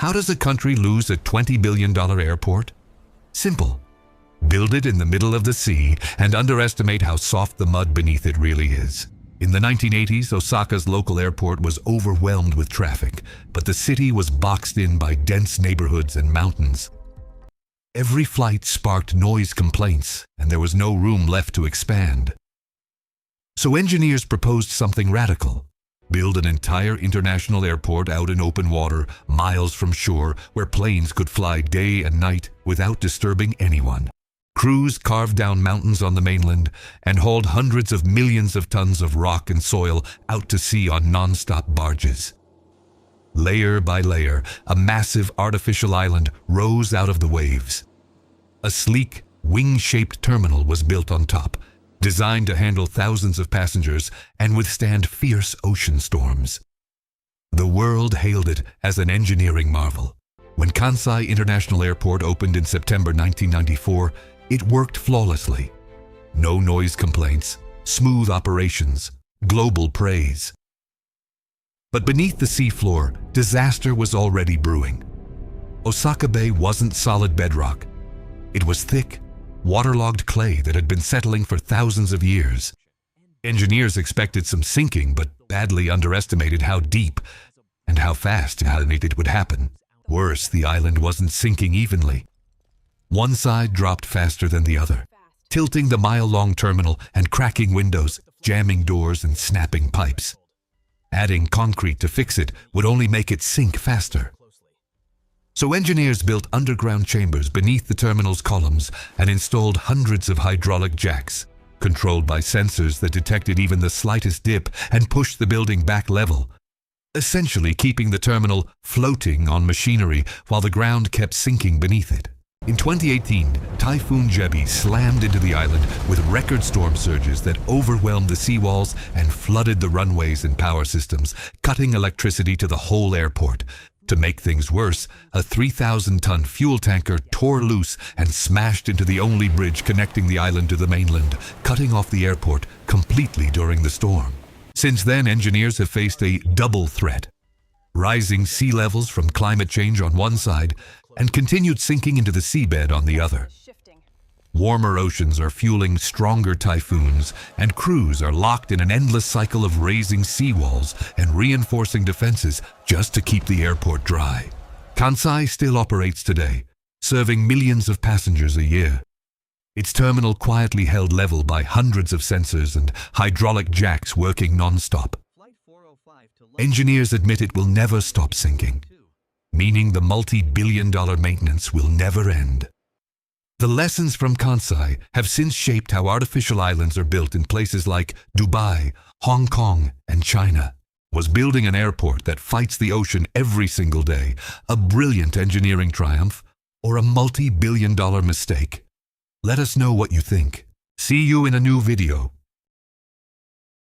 How does a country lose a $20 billion airport? Simple. Build it in the middle of the sea and underestimate how soft the mud beneath it really is. In the 1980s, Osaka's local airport was overwhelmed with traffic, but the city was boxed in by dense neighborhoods and mountains. Every flight sparked noise complaints, and there was no room left to expand. So engineers proposed something radical. Build an entire international airport out in open water, miles from shore, where planes could fly day and night without disturbing anyone. Crews carved down mountains on the mainland and hauled hundreds of millions of tons of rock and soil out to sea on non-stop barges. Layer by layer, a massive artificial island rose out of the waves. A sleek, wing-shaped terminal was built on top, designed to handle thousands of passengers and withstand fierce ocean storms. The world hailed it as an engineering marvel. When Kansai International Airport opened in September 1994, it worked flawlessly. No noise complaints, smooth operations, global praise. But beneath the seafloor, disaster was already brewing. Osaka Bay wasn't solid bedrock. It was thick, waterlogged clay that had been settling for thousands of years. Engineers expected some sinking, but badly underestimated how deep and how fast it would happen. Worse, the island wasn't sinking evenly. One side dropped faster than the other, tilting the mile-long terminal and cracking windows, jamming doors and snapping pipes. Adding concrete to fix it would only make it sink faster. So engineers built underground chambers beneath the terminal's columns and installed hundreds of hydraulic jacks, controlled by sensors that detected even the slightest dip and pushed the building back level, essentially keeping the terminal floating on machinery while the ground kept sinking beneath it. In 2018, Typhoon Jebi slammed into the island with record storm surges that overwhelmed the seawalls and flooded the runways and power systems, cutting electricity to the whole airport. To make things worse, a 3,000-ton fuel tanker tore loose and smashed into the only bridge connecting the island to the mainland, cutting off the airport completely during the storm. Since then, engineers have faced a double threat: rising sea levels from climate change on one side and continued sinking into the seabed on the other. Warmer oceans are fueling stronger typhoons, and crews are locked in an endless cycle of raising seawalls and reinforcing defenses just to keep the airport dry. Kansai still operates today, serving millions of passengers a year. Its terminal quietly held level by hundreds of sensors and hydraulic jacks working non-stop. Engineers admit it will never stop sinking, meaning the multi-billion-dollar maintenance will never end. The lessons from Kansai have since shaped how artificial islands are built in places like Dubai, Hong Kong, and China. Was building an airport that fights the ocean every single day a brilliant engineering triumph or a multi-billion-dollar mistake? Let us know what you think. See you in a new video.